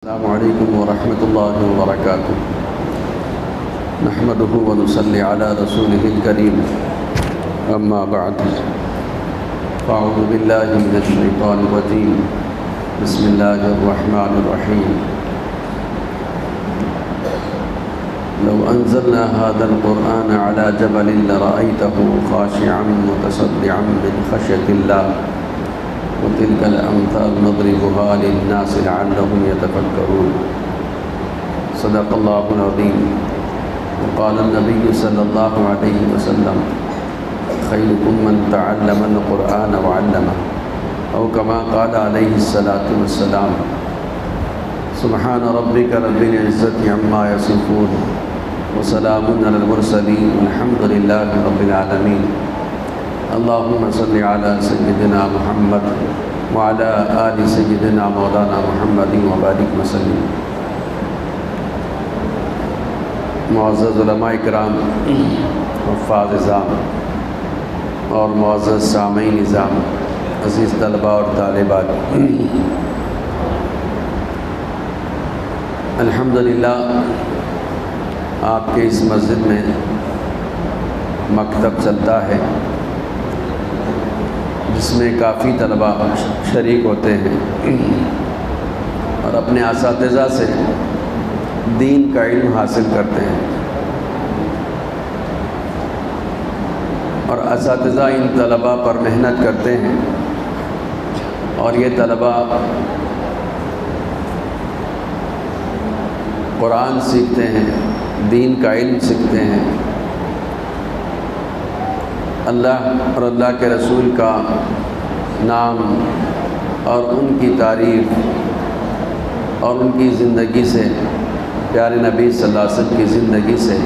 السلام علیکم ورحمۃ اللہ وبرکاتہ نحمده ونصلی علی رسولہ الکریم اما بعد فاعوذ باللہ من الشیطان الرجیم بسم اللہ الرحمن الرحیم لو انزلنا هذا القرآن على جبل لرأيته خاشعا متصدعا من خشیۃ اللہ وتلك الأمثال نضربها للناس لعلهم يتفكرون صدق الله العظيم وقال النبي صلى الله عليه وسلم خيركم من تعلم القرآن وعلمه أو كما قال عليه الصلاة والسلام سبحان ربك رب العزة عما يصفون وسلام على المرسلين والحمد لله رب العالمين اللهم صل على سيدنا محمد وعلى آل سيدنا مولانا محمد وبارك وسلم۔ معزز علماء کرام، حفاظ نظام اور معزز سامعین نظام، عزیز طلباء اور طالبات، الحمدللہ آپ کے اس مسجد میں مکتب چلتا ہے جس میں کافی طلباء شریک ہوتے ہیں اور اپنے اساتذہ سے دین کا علم حاصل کرتے ہیں، اور اساتذہ ان طلباء پر محنت کرتے ہیں اور یہ طلباء قرآن سیکھتے ہیں، دین کا علم سیکھتے ہیں، اللہ اور اللہ کے رسول کا نام اور ان کی تعریف اور ان کی زندگی سے، پیارے نبی صلی اللہ علیہ وسلم کی زندگی سے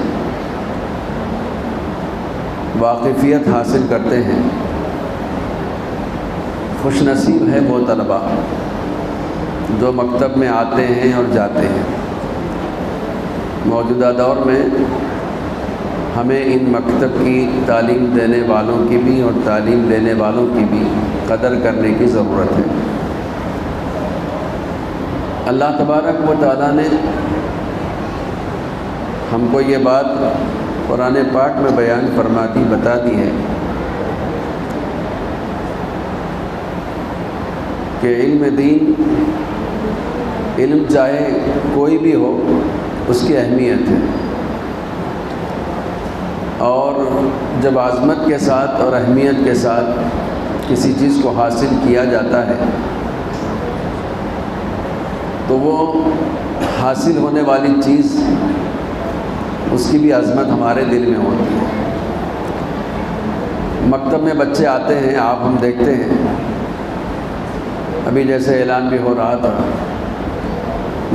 واقفیت حاصل کرتے ہیں۔ خوش نصیب ہے وہ طلباء جو مکتب میں آتے ہیں اور جاتے ہیں۔ موجودہ دور میں ہمیں ان مکتب کی تعلیم دینے والوں کی بھی اور تعلیم لینے والوں کی بھی قدر کرنے کی ضرورت ہے۔ اللہ تبارک و تعالیٰ نے ہم کو یہ بات قرآن پاک میں بیان بتا دی ہے کہ علم دین، علم چاہے کوئی بھی ہو، اس کی اہمیت ہے، اور جب عظمت کے ساتھ اور اہمیت کے ساتھ کسی چیز کو حاصل کیا جاتا ہے تو وہ حاصل ہونے والی چیز، اس کی بھی عظمت ہمارے دل میں ہوتی ہے۔ مکتب میں بچے آتے ہیں، آپ ہم دیکھتے ہیں، ابھی جیسے اعلان بھی ہو رہا تھا،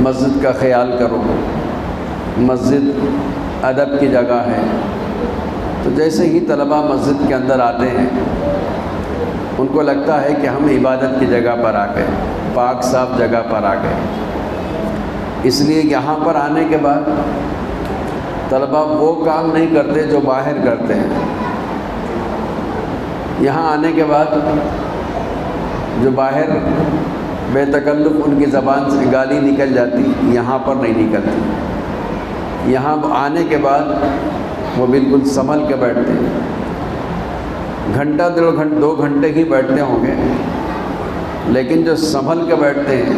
مسجد کا خیال کرو، مسجد ادب کی جگہ ہے، تو جیسے ہی طلباء مسجد کے اندر آتے ہیں ان کو لگتا ہے کہ ہم عبادت کی جگہ پر آ گئے، پاک صاف جگہ پر آ گئے۔ اس لیے یہاں پر آنے کے بعد طلباء وہ کام نہیں کرتے جو باہر کرتے ہیں۔ یہاں آنے کے بعد جو باہر بے تکلف ان کی زبان سے گالی نکل جاتی، یہاں پر نہیں نکلتی۔ یہاں آنے کے بعد وہ بالکل سنبھل کے بیٹھتے ہیں، گھنٹہ 2 گھنٹے ہی بیٹھتے ہوں گے، لیکن جو سنبھل کے بیٹھتے ہیں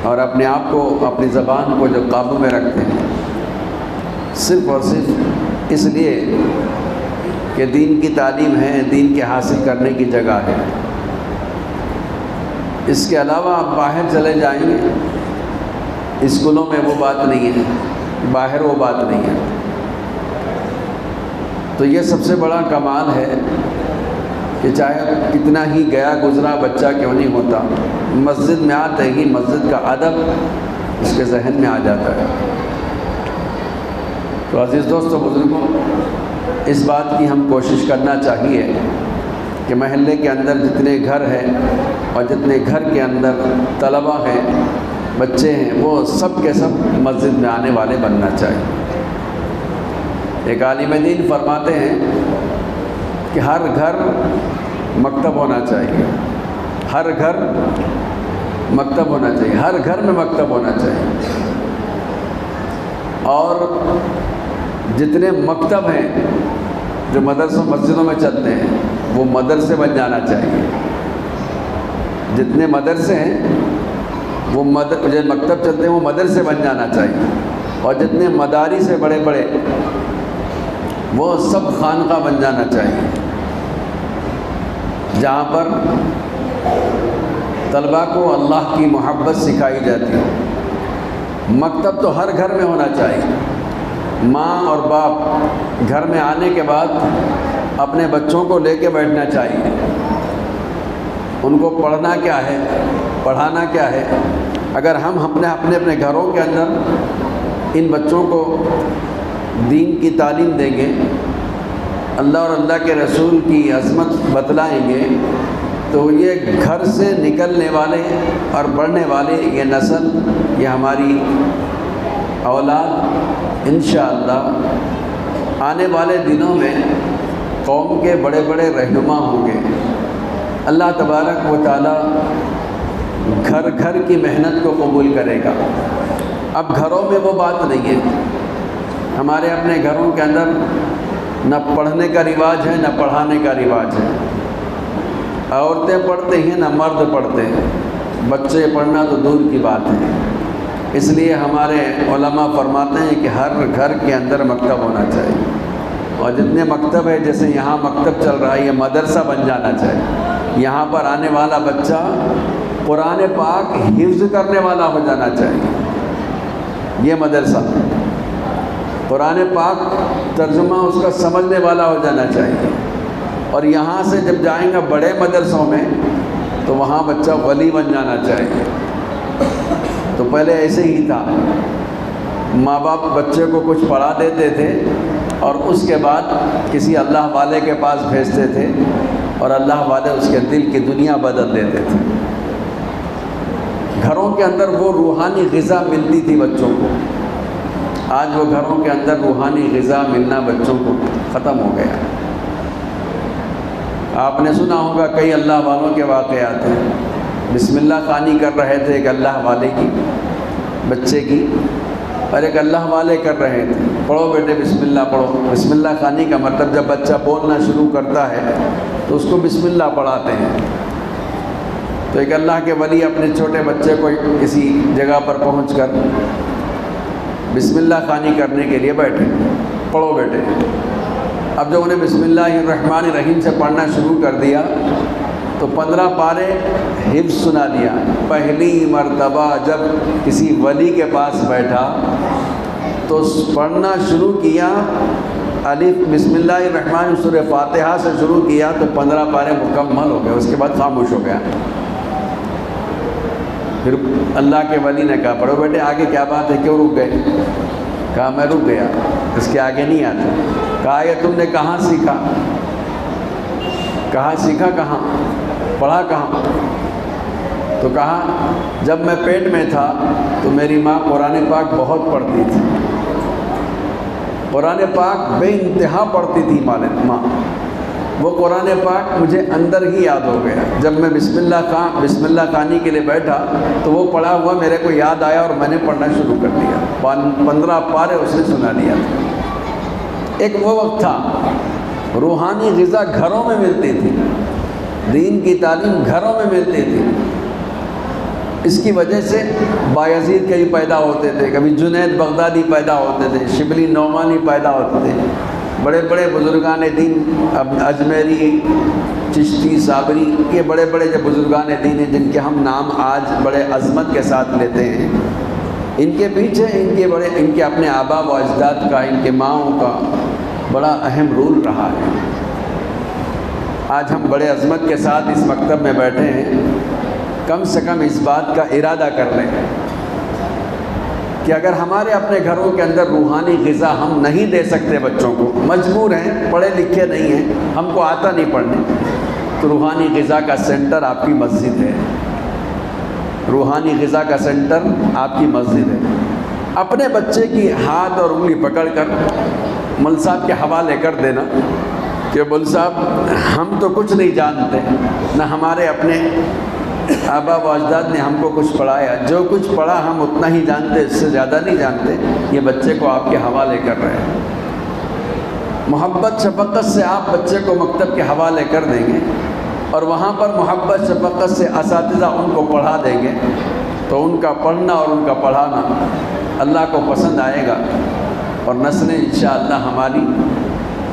اور اپنے آپ کو، اپنی زبان کو جو قابو میں رکھتے ہیں، صرف اور صرف اس لیے کہ دین کی تعلیم ہے، دین کے حاصل کرنے کی جگہ ہے۔ اس کے علاوہ آپ باہر چلے جائیں گے، اسکولوں میں وہ بات نہیں ہے، باہر وہ بات نہیں ہے۔ تو یہ سب سے بڑا کمال ہے کہ چاہے کتنا ہی گیا گزرا بچہ کیوں نہیں ہوتا، مسجد میں آتے ہی مسجد کا ادب اس کے ذہن میں آ جاتا ہے۔ تو عزیز دوستو، بزرگوں، اس بات کی ہم کوشش کرنا چاہیے کہ محلے کے اندر جتنے گھر ہیں اور جتنے گھر کے اندر طلباء ہیں، بچے ہیں، وہ سب کے سب مسجد میں آنے والے بننا چاہیے۔ ایک عالم دین فرماتے ہیں کہ ہر گھر مکتب ہونا چاہیے، ہر گھر مکتب ہونا چاہیے، ہر گھر میں مکتب ہونا چاہیے۔ اور جتنے مکتب ہیں جو مدرسوں مسجدوں میں چلتے ہیں وہ مدرسے بن جانا چاہیے. جتنے مدرسے ہیں وہ جو مکتب چلتے ہیں وہ مدرسے بن جانا چاہیے. اور جتنے مدارس سے بڑے بڑے وہ سب خانقاہ بن جانا چاہیے، جہاں پر طلباء کو اللہ کی محبت سکھائی جاتی ہے. مکتب تو ہر گھر میں ہونا چاہیے. ماں اور باپ گھر میں آنے کے بعد اپنے بچوں کو لے کے بیٹھنا چاہیے. ان کو پڑھنا کیا ہے، پڑھانا کیا ہے. اگر ہم اپنے گھروں کے اندر ان بچوں کو دین کی تعلیم دیں گے، اللہ اور اللہ کے رسول کی عظمت بتلائیں گے، تو یہ گھر سے نکلنے والے اور بڑھنے والے یہ نسل، یہ ہماری اولاد انشاءاللہ آنے والے دنوں میں قوم کے بڑے بڑے رہنما ہوں گے. اللہ تبارک و تعالی گھر گھر کی محنت کو قبول کرے گا. اب گھروں میں وہ بات نہیں ہے. ہمارے اپنے گھروں کے اندر نہ پڑھنے کا رواج ہے نہ پڑھانے کا رواج ہے. عورتیں پڑھتے ہیں نہ مرد پڑھتے ہیں. بچے پڑھنا تو دور کی بات ہے. اس لیے ہمارے علماء فرماتے ہیں کہ ہر گھر کے اندر مکتب ہونا چاہیے. اور جتنے مکتب ہے، جیسے یہاں مکتب چل رہا ہے، یہ مدرسہ بن جانا چاہیے. یہاں پر آنے والا بچہ قرآن پاک حفظ کرنے والا ہو جانا چاہیے. یہ مدرسہ قرآن پاک ترجمہ اس کا سمجھنے والا ہو جانا چاہیے. اور یہاں سے جب جائیں گا بڑے مدرسوں میں تو وہاں بچہ ولی بن جانا چاہیے. تو پہلے ایسے ہی تھا، ماں باپ بچے کو کچھ پڑھا دیتے تھے اور اس کے بعد کسی اللہ والے کے پاس بھیجتے تھے اور اللہ والے اس کے دل کی دنیا بدل دیتے تھے. گھروں کے اندر وہ روحانی غذا ملتی تھی بچوں کو. آج وہ گھروں کے اندر روحانی غذا ملنا بچوں کو ختم ہو گیا. آپ نے سنا ہوگا کئی اللہ والوں کے واقعات ہیں. بسم اللہ خوانی کر رہے تھے ایک اللہ والے کی، بچے کی، اور ایک اللہ والے کر رہے تھے. پڑھو بیٹے بسم اللہ پڑھو. بسم اللہ خوانی کا مطلب جب بچہ بولنا شروع کرتا ہے تو اس کو بسم اللہ پڑھاتے ہیں. تو ایک اللہ کے ولی اپنے چھوٹے بچے کو کسی جگہ پر پہنچ کر بسم اللہ خوانی کرنے کے لیے بیٹھے. پڑھو بیٹے. اب جب انہیں بسم اللہ الرحمن الرحیم سے پڑھنا شروع کر دیا تو 15 پارے حفظ سنا دیا. پہلی مرتبہ جب کسی ولی کے پاس بیٹھا تو پڑھنا شروع کیا، الف بسم اللہ الرحمن سورہ فاتحہ سے شروع کیا تو 15 پارے مکمل ہو گئے. اس کے بعد خاموش ہو گیا. پھر اللہ کے ولی نے کہا پڑھو بیٹے آگے کیا بات ہے، کیوں رک گئے؟ کہا میں رک گیا، اس کے آگے نہیں آتا. کہا یہ تم نے کہاں سیکھا؟ کہا سیکھا کہاں، پڑھا کہاں؟ تو کہا جب میں پیٹ میں تھا تو میری ماں قرآن پاک بہت پڑھتی تھی. قرآن پاک بے انتہا پڑھتی تھی ماں. وہ قرآن پاک مجھے اندر ہی یاد ہو گیا. جب میں بسم اللہ خوانی کے لیے بیٹھا تو وہ پڑھا ہوا میرے کو یاد آیا اور میں نے پڑھنا شروع کر دیا. 15 پارے اس نے سنا دیا. ایک وہ وقت تھا روحانی غذا گھروں میں ملتی تھی، دین کی تعلیم گھروں میں ملتی تھی. اس کی وجہ سے بایزید کئی پیدا ہوتے تھے، کبھی جنید بغدادی پیدا ہوتے تھے، شبلی نعمانی پیدا ہوتے تھے. بڑے بڑے بزرگان دین اجمیری، چشتی، صابری، یہ بڑے بڑے جو بزرگان دین ہیں جن کے ہم نام آج بڑے عظمت کے ساتھ لیتے ہیں، ان کے پیچھے ان کے اپنے آبا و اجداد کا، ان کے ماؤں کا بڑا اہم رول رہا ہے. آج ہم بڑے عظمت کے ساتھ اس مکتب میں بیٹھے ہیں. کم سے کم اس بات کا ارادہ کر لیں کہ اگر ہمارے اپنے گھروں کے اندر روحانی غذا ہم نہیں دے سکتے بچوں کو، مجبور ہیں، پڑھے لکھے نہیں ہیں، ہم کو آتا نہیں پڑھنے، تو روحانی غذا کا سینٹر آپ کی مسجد ہے. روحانی غذا کا سینٹر آپ کی مسجد ہے. اپنے بچے کی ہاتھ اور انگلی پکڑ کر مول صاحب کے حوالے کر دینا کہ مول صاحب ہم تو کچھ نہیں جانتے، نہ ہمارے اپنے آبا و اجداد نے ہم کو کچھ پڑھایا، جو کچھ پڑھا ہم اتنا ہی جانتے، اس سے زیادہ نہیں جانتے، یہ بچے کو آپ کے حوالے کر رہے ہیں۔ محبت شفقت سے آپ بچے کو مکتب کے حوالے کر دیں گے اور وہاں پر محبت شفقت سے اساتذہ ان کو پڑھا دیں گے، تو ان کا پڑھنا اور ان کا پڑھانا اللہ کو پسند آئے گا، اور نسلیں انشاءاللہ ہماری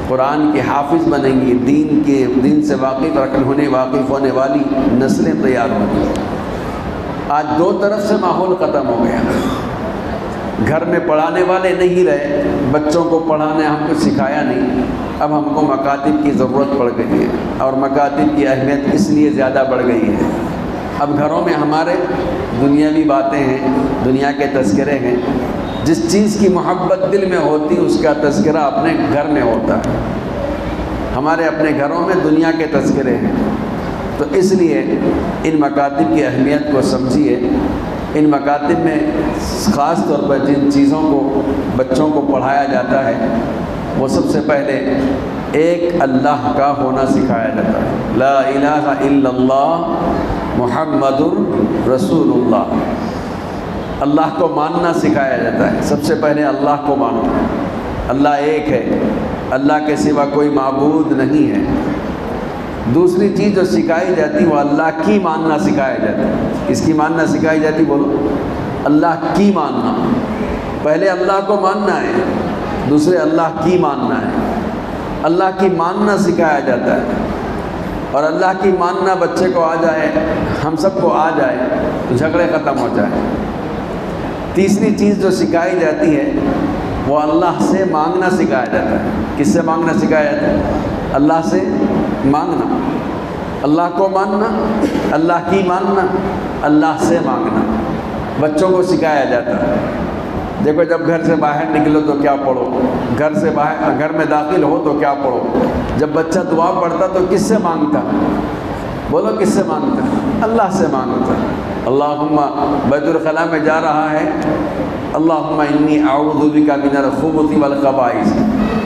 قرآن کے حافظ بنیں گی، دین سے واقف ہونے والی نسلیں تیار ہوں گی۔ آج دو طرف سے ماحول ختم ہو گیا، گھر میں پڑھانے والے نہیں رہے، بچوں کو پڑھانے ہم کو سکھایا نہیں، اب ہم کو مکاتب کی ضرورت پڑ گئی ہے، اور مکاتب کی اہمیت اس لیے زیادہ بڑھ گئی ہے۔ اب گھروں میں ہمارے دنیاوی باتیں ہیں، دنیا کے تذکرے ہیں، جس چیز کی محبت دل میں ہوتی اس کا تذکرہ اپنے گھر میں ہوتا ہے۔ ہمارے اپنے گھروں میں دنیا کے تذکرے ہیں، تو اس لیے ان مکاتب کی اہمیت کو سمجھیے۔ ان مکاتب میں خاص طور پر جن چیزوں کو بچوں کو پڑھایا جاتا ہے وہ سب سے پہلے ایک اللہ کا ہونا سکھایا جاتا ہے، لا الہ الا اللہ محمد رسول اللہ۔ اللہ کو ماننا سکھایا جاتا ہے، سب سے پہلے اللہ کو ماننا، اللہ ایک ہے، اللہ کے سوا کوئی معبود نہیں ہے۔ دوسری چیز جو سکھائی جاتی وہ اللہ کی ماننا سکھایا جاتا ہے۔ کس کی ماننا سکھائی جاتی؟ بولو، اللہ کی ماننا۔ پہلے اللہ کو ماننا ہے، دوسرے اللہ کی ماننا ہے۔ اللہ کی ماننا سکھایا جاتا ہے، اور اللہ کی ماننا بچے کو آ جائے، ہم سب کو آ جائے تو جھگڑے ختم ہو جائیں۔ تیسری چیز جو سکھائی جاتی ہے وہ اللہ سے مانگنا سکھایا جاتا ہے۔ کس سے مانگنا سکھایا جاتا ہے؟ اللہ سے مانگنا، اللہ کو ماننا، اللہ کی ماننا، اللہ سے مانگنا بچوں کو سکھایا جاتا ہے۔ دیکھو، جب گھر سے باہر نکلو تو کیا پڑھو، گھر میں داخل ہو تو کیا پڑھو۔ جب بچہ دعا پڑھتا تو کس سے مانگتا؟ بولو، کس سے مانگتا؟ اللہ سے مانگتا۔ اللہم بیت الخلاء میں جا رہا ہے، اللہم انی اعوذ بک من الخبث والخبائث،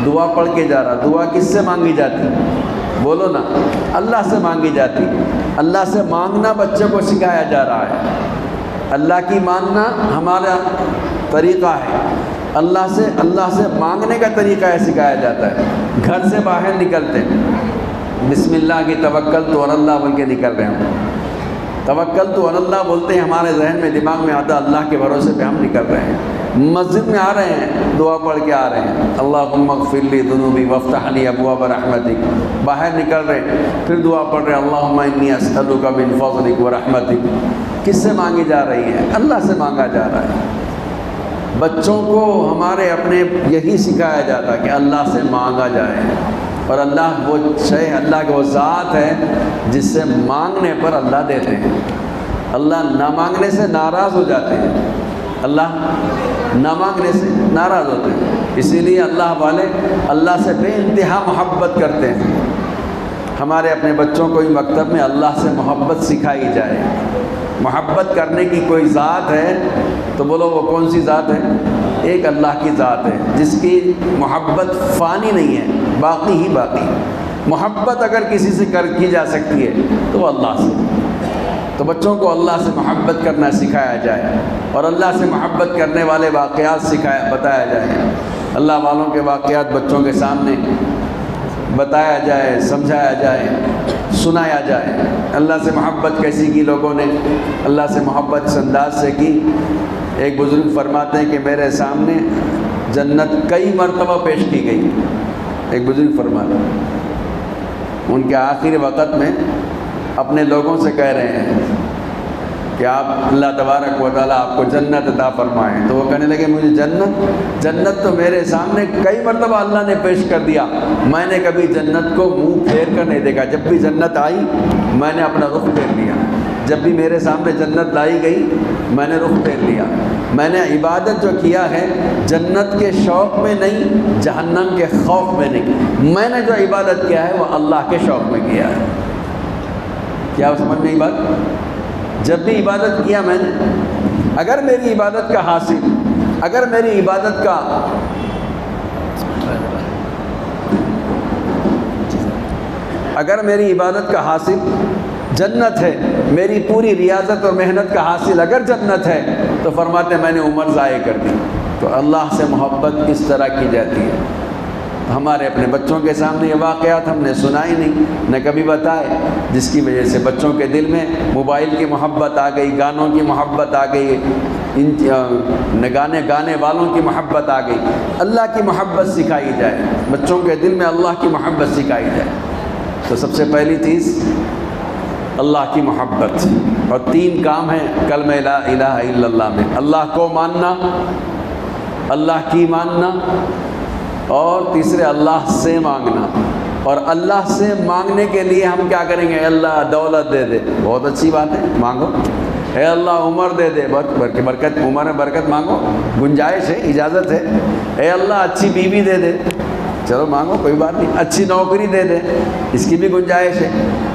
دعا پڑھ کے جا رہا۔ دعا کس سے مانگی جاتی؟ بولو نا، اللہ سے مانگی جاتی۔ اللہ سے مانگنا بچوں کو سکھایا جا رہا ہے۔ اللہ کی ماننا ہمارا طریقہ ہے، اللہ سے مانگنے کا طریقہ ہے سکھایا جاتا ہے۔ گھر سے باہر نکلتے ہیں، بسم اللہ کی توکلت علی اللہ بول کے نکل رہے ہیں۔ توکلت علی اللہ بولتے ہیں، ہمارے ذہن میں دماغ میں آتا اللہ کے بھروسے پہ ہم نکل رہے ہیں۔ مسجد میں آ رہے ہیں، دعا پڑھ کے آ رہے ہیں، اللہم اغفر لی ذنوبی وافتح لی ابواب رحمتک۔ باہر نکل رہے ہیں، پھر دعا پڑھ رہے ہیں، اللہم انی اسألک من فضلک ورحمتک۔ کس سے مانگی جا رہی ہے؟ اللہ سے مانگا جا رہا ہے۔ بچوں کو ہمارے اپنے یہی سکھایا جاتا ہے کہ اللہ سے مانگا جائے، اور اللہ وہ شے، اللہ کا وہ ذات ہے جس سے مانگنے پر اللہ دیتے ہیں۔ اللہ نہ مانگنے سے ناراض ہو جاتے ہیں، اللہ نہ مانگنے سے ناراض ہوتے ہیں، اسی لیے اللہ والے اللہ سے بے انتہا محبت کرتے ہیں۔ ہمارے اپنے بچوں کو ہی مکتب میں اللہ سے محبت سکھائی جائے۔ محبت کرنے کی کوئی ذات ہے تو بولو وہ کون سی ذات ہے؟ ایک اللہ کی ذات ہے جس کی محبت فانی نہیں ہے، باقی ہی باقی۔ محبت اگر کسی سے کی جا سکتی ہے تو وہ اللہ سے۔ تو بچوں کو اللہ سے محبت کرنا سکھایا جائے، اور اللہ سے محبت کرنے والے واقعات بتایا جائے۔ اللہ والوں کے واقعات بچوں کے سامنے بتایا جائے، سمجھایا جائے، سنایا جائے۔ اللہ سے محبت کیسی کی لوگوں نے؟ اللہ سے محبت اس انداز سے کی، ایک بزرگ فرماتے ہیں کہ میرے سامنے جنت کئی مرتبہ پیش کی گئی۔ ایک بزرگ فرماتے ہیں، ان کے آخری وقت میں اپنے لوگوں سے کہہ رہے ہیں کہ آپ اللہ تبارک و تعالیٰ آپ کو جنت عطا فرمائیں۔ تو وہ کہنے لگے مجھے جنت تو میرے سامنے کئی مرتبہ اللہ نے پیش کر دیا، میں نے کبھی جنت کو منہ پھیر کر نہیں دیکھا۔ جب بھی جنت آئی میں نے اپنا رخ پھیر لیا، جب بھی میرے سامنے جنت لائی گئی میں نے رخ پھیر لیا۔ میں نے عبادت جو کیا ہے جنت کے شوق میں نہیں، جہنم کے خوف میں نہیں، میں نے جو عبادت کیا ہے وہ اللہ کے شوق میں کیا ہے۔ کیا سمجھ میں بات؟ جب بھی عبادت کیا میں نے، اگر میری عبادت کا حاصل، اگر میری عبادت کا حاصل جنت ہے، میری پوری ریاضت اور محنت کا حاصل اگر جنت ہے تو فرماتے ہیں میں نے عمر ضائع کر دی۔ تو اللہ سے محبت کس طرح کی جاتی ہے؟ ہمارے اپنے بچوں کے سامنے یہ واقعات ہم نے سنا ہی نہیں، نہ کبھی بتائے، جس کی وجہ سے بچوں کے دل میں موبائل کی محبت آ گئی، گانوں کی محبت آ گئی، گانے والوں کی محبت آ گئی۔ اللہ کی محبت سکھائی جائے، بچوں کے دل میں اللہ کی محبت سکھائی جائے۔ تو سب سے پہلی چیز اللہ کی محبت، اور 3 کام ہیں کلمہ لا الہ الا اللہ میں: اللہ کو ماننا، اللہ کی ماننا، اور تیسرے اللہ سے مانگنا۔ اور اللہ سے مانگنے کے لیے ہم کیا کریں گے؟ اللہ دولت دے دے، بہت اچھی بات ہے، مانگو۔ اے اللہ عمر دے دے، برکت، عمر میں برکت مانگو، گنجائش ہے، اجازت ہے۔ اے اللہ اچھی بیوی دے دے، چلو مانگو، کوئی بات نہیں، اچھی نوکری دے دے، اس کی بھی گنجائش ہے۔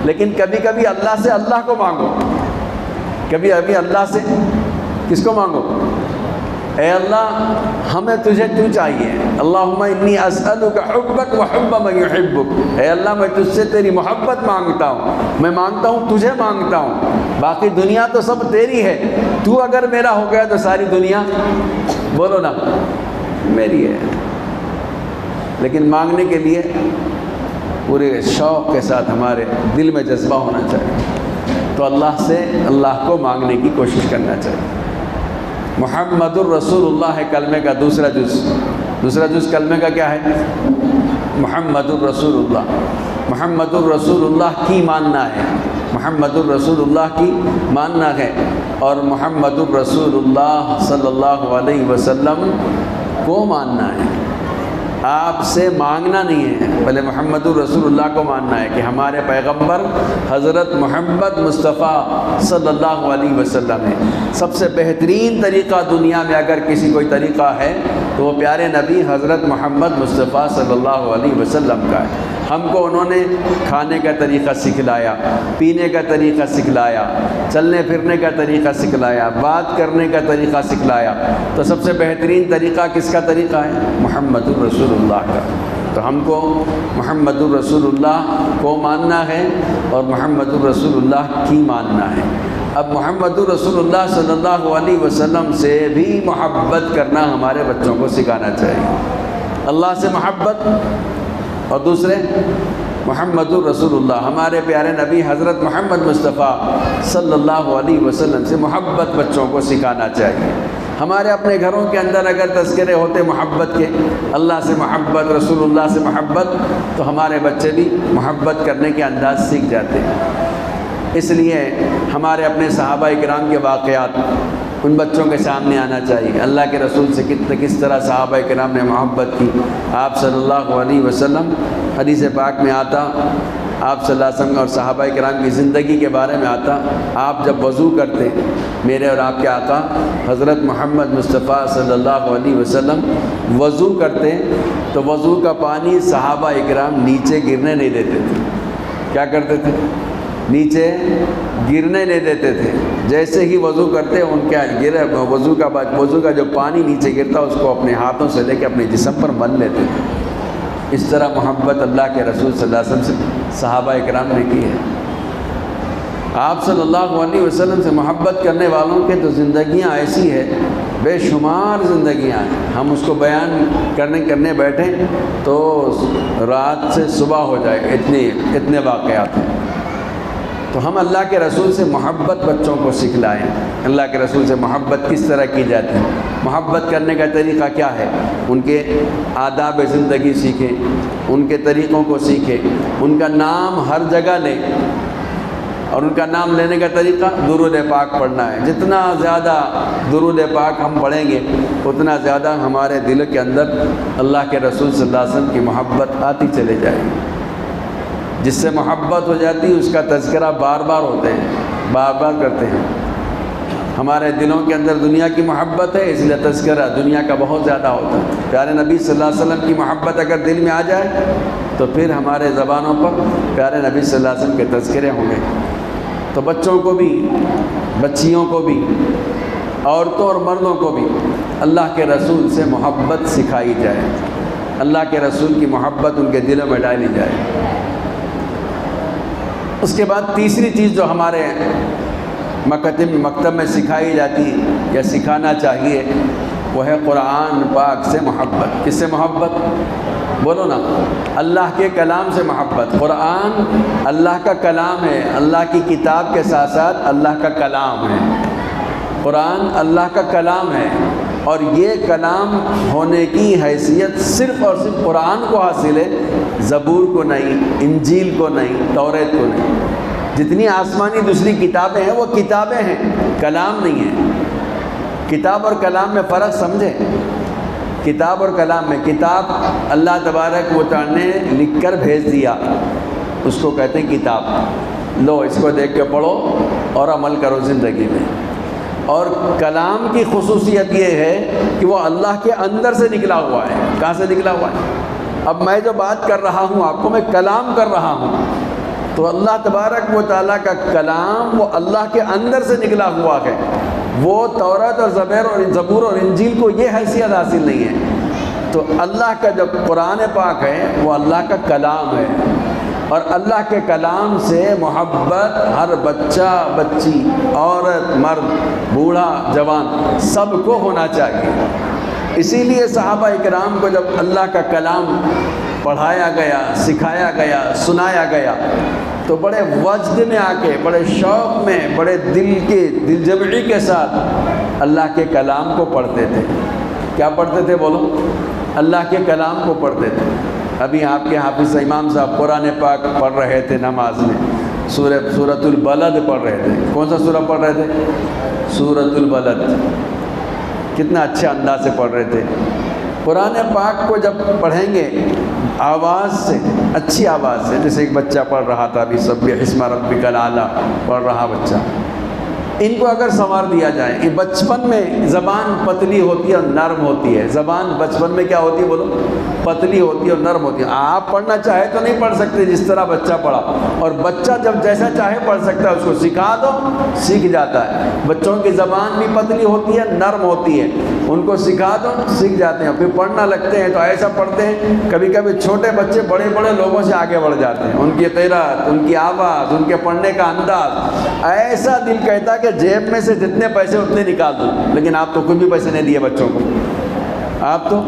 لیکن کبھی کبھی اللہ سے اللہ کو مانگو، کبھی اللہ سے کس کو مانگو؟ اے اللہ ہمیں تجھے تو چاہیے، اللہم انی اسألک حبک و حب من یحبک، اے اللہ میں تجھ سے تیری محبت مانگتا ہوں، میں مانگتا ہوں، تجھے مانگتا ہوں، باقی دنیا تو سب تیری ہے، تو اگر میرا ہو گیا تو ساری دنیا بولو نا میری ہے۔ لیکن مانگنے کے لیے پورے شوق کے ساتھ ہمارے دل میں جذبہ ہونا چاہیے، تو اللہ سے اللہ کو مانگنے کی کوشش کرنا چاہیے۔ محمد الرسول اللہ ہے کلمے کا دوسرا جز کلمے کا کیا ہے؟ محمد الرسول اللہ۔ محمد الرسول اللہ کی ماننا ہے، محمد الرسول اللہ کی ماننا ہے، اور محمد الرسول اللہ صلی اللہ علیہ وسلم کو ماننا ہے۔ آپ سے مانگنا نہیں ہے، پہلے محمد الرسول اللہ کو ماننا ہے کہ ہمارے پیغمبر حضرت محمد مصطفیٰ صلی اللہ علیہ وسلم ہے۔ سب سے بہترین طریقہ دنیا میں اگر کسی کوئی طریقہ ہے تو وہ پیارے نبی حضرت محمد مصطفیٰ صلی اللہ علیہ وسلم کا ہے۔ ہم کو انہوں نے کھانے کا طریقہ سکھلایا، پینے کا طریقہ سکھلایا، چلنے پھرنے کا طریقہ سکھلایا، بات کرنے کا طریقہ سکھلایا۔ تو سب سے بہترین طریقہ کس کا طریقہ ہے؟ محمد الرسول اللہ کا۔ تو ہم کو محمد الرسول اللہ کو ماننا ہے اور محمد الرسول اللہ کی ماننا ہے۔ اب محمد الرسول اللہ صلی اللہ علیہ وسلم سے بھی محبت کرنا ہمارے بچوں کو سکھانا چاہیے۔ اللہ سے محبت، اور دوسرے محمد الرسول اللہ، ہمارے پیارے نبی حضرت محمد مصطفیٰ صلی اللہ علیہ وسلم سے محبت بچوں کو سکھانا چاہیے۔ ہمارے اپنے گھروں کے اندر اگر تذکرے ہوتے محبت کے، اللہ سے محبت، رسول اللہ سے محبت، تو ہمارے بچے بھی محبت کرنے کے انداز سیکھ جاتے ہیں۔ اس لیے ہمارے اپنے صحابہ کرام کے واقعات ان بچوں کے سامنے آنا چاہیے۔ اللہ کے رسول سے کس طرح صحابہ کرام نے محبت کی۔ آپ صلی اللہ علیہ وسلم، حدیث پاک میں آتا، آپ صلی اللہ علیہ وسلم اور صحابہ کرام کی زندگی کے بارے میں آتا، آپ جب وضو کرتے، میرے اور آپ کے آقا حضرت محمد مصطفیٰ صلی اللہ علیہ وسلم وضو کرتے تو وضو کا پانی صحابہ کرام نیچے گرنے نہیں دیتے تھے۔ کیا کرتے تھے؟ نیچے گرنے نہیں دیتے تھے۔ جیسے ہی وضو کرتے ان کے گرے وضو کا جو پانی نیچے گرتا اس کو اپنے ہاتھوں سے لے کے اپنے جسم پر مل لیتے تھے۔ اس طرح محبت اللہ کے رسول صلی اللہ علیہ وسلم سے صحابہ کرام نے کی ہے۔ آپ صلی اللہ علیہ وسلم سے محبت کرنے والوں کے تو زندگیاں ایسی ہے، بے شمار زندگیاں ہیں، ہم اس کو بیان کرنے بیٹھیں تو رات سے صبح ہو جائے، اتنے واقعات ہیں۔ تو ہم اللہ کے رسول سے محبت بچوں کو سکھلائیں۔ اللہ کے رسول سے محبت کس طرح کی جاتی ہے، محبت کرنے کا طریقہ کیا ہے، ان کے آداب زندگی سیکھیں، ان کے طریقوں کو سیکھیں، ان کا نام ہر جگہ لیں، اور ان کا نام لینے کا طریقہ درود پاک پڑھنا ہے۔ جتنا زیادہ درود پاک ہم پڑھیں گے اتنا زیادہ ہمارے دل کے اندر اللہ کے رسول صلی اللہ علیہ وسلم کی محبت آتی چلے جائے گی۔ جس سے محبت ہو جاتی ہے اس کا تذکرہ بار بار ہوتے ہیں، بار بار کرتے ہیں۔ ہمارے دلوں کے اندر دنیا کی محبت ہے، اس لیے تذکرہ دنیا کا بہت زیادہ ہوتا ہے۔ پیارے نبی صلی اللہ علیہ وسلم کی محبت اگر دل میں آ جائے تو پھر ہمارے زبانوں پر پیارے نبی صلی اللہ علیہ وسلم کے تذکرے ہوں گے۔ تو بچوں کو بھی، بچیوں کو بھی، عورتوں اور مردوں کو بھی اللہ کے رسول سے محبت سکھائی جائے، اللہ کے رسول کی محبت ان کے دلوں میں ڈالی جائے۔ اس کے بعد تیسری چیز جو ہمارے مکتب میں سکھائی جاتی یا سکھانا چاہیے وہ ہے قرآن پاک سے محبت۔ کس سے محبت؟ بولو نا، اللہ کے کلام سے محبت۔ قرآن اللہ کا کلام ہے، اللہ کی کتاب کے ساتھ ساتھ اللہ کا کلام ہے۔ قرآن اللہ کا کلام ہے، اور یہ کلام ہونے کی حیثیت صرف اور صرف قرآن کو حاصل ہے، زبور کو نہیں، انجیل کو نہیں، توریت کو نہیں۔ جتنی آسمانی دوسری کتابیں ہیں وہ کتابیں ہیں، کلام نہیں ہیں۔ کتاب اور کلام میں فرق سمجھیں۔ کتاب اور کلام میں، کتاب اللہ تبارک و تعالی نے لکھ کر بھیج دیا، اس کو کہتے ہیں کتاب، لو اس کو دیکھ کے پڑھو اور عمل کرو زندگی میں۔ اور کلام کی خصوصیت یہ ہے کہ وہ اللہ کے اندر سے نکلا ہوا ہے۔ کہاں سے نکلا ہوا ہے؟ اب میں جو بات کر رہا ہوں آپ کو، میں کلام کر رہا ہوں، تو اللہ تبارک و تعالیٰ کا کلام وہ اللہ کے اندر سے نکلا ہوا ہے۔ وہ توراۃ اور زبور اور انجیل کو یہ حیثیت حاصل نہیں ہے۔ تو اللہ کا جو قرآن پاک ہے وہ اللہ کا کلام ہے، اور اللہ کے کلام سے محبت ہر بچہ بچی، عورت مرد، بوڑھا جوان، سب کو ہونا چاہیے۔ اسی لیے صحابہ اکرام کو جب اللہ کا کلام پڑھایا گیا، سکھایا گیا، سنایا گیا، تو بڑے وجد میں آ کے، بڑے شوق میں، بڑے دل جمعی کے ساتھ اللہ کے کلام کو پڑھتے تھے۔ کیا پڑھتے تھے بولو؟ اللہ کے کلام کو پڑھتے تھے۔ ابھی آپ کے حافظ امام صاحب قرآن پاک پڑھ رہے تھے نماز میں، سورۃ البلد پڑھ رہے تھے۔ کون سا سورہ پڑھ رہے تھے؟ سورۃ البلد۔ کتنا اچھے انداز سے پڑھ رہے تھے۔ قرآن پاک کو جب پڑھیں گے آواز سے، اچھی آواز سے، جیسے ایک بچہ پڑھ رہا تھا ابھی، سبح اسم ربک الاعلیٰ پڑھ رہا بچہ، ان کو اگر سنوار دیا جائے، یہ بچپن میں زبان پتلی ہوتی ہے اور نرم ہوتی ہے۔ زبان بچپن میں کیا ہوتی ہے بولو؟ پتلی ہوتی ہے اور نرم ہوتی ہے۔ آپ پڑھنا چاہے تو نہیں پڑھ سکتے جس طرح بچہ پڑھا، اور بچہ جب جیسا چاہے پڑھ سکتا ہے، اس کو سکھا دو سیکھ جاتا ہے۔ بچوں کی زبان بھی پتلی ہوتی ہے، نرم ہوتی ہے، ان کو سکھا دو سیکھ جاتے ہیں، پھر پڑھنا لگتے ہیں تو ایسا پڑھتے ہیں، کبھی کبھی چھوٹے بچے بڑے بڑے لوگوں سے آگے بڑھ جاتے ہیں، ان کی قرأت، ان کی آواز، ان کے پڑھنے کا انداز ایسا دل کہتا ہے کہ جیب میں سے جتنے پیسے اتنے نکال دوں، لیکن آپ تو کچھ بھی پیسے نہیں دیے بچوں کو، آپ تو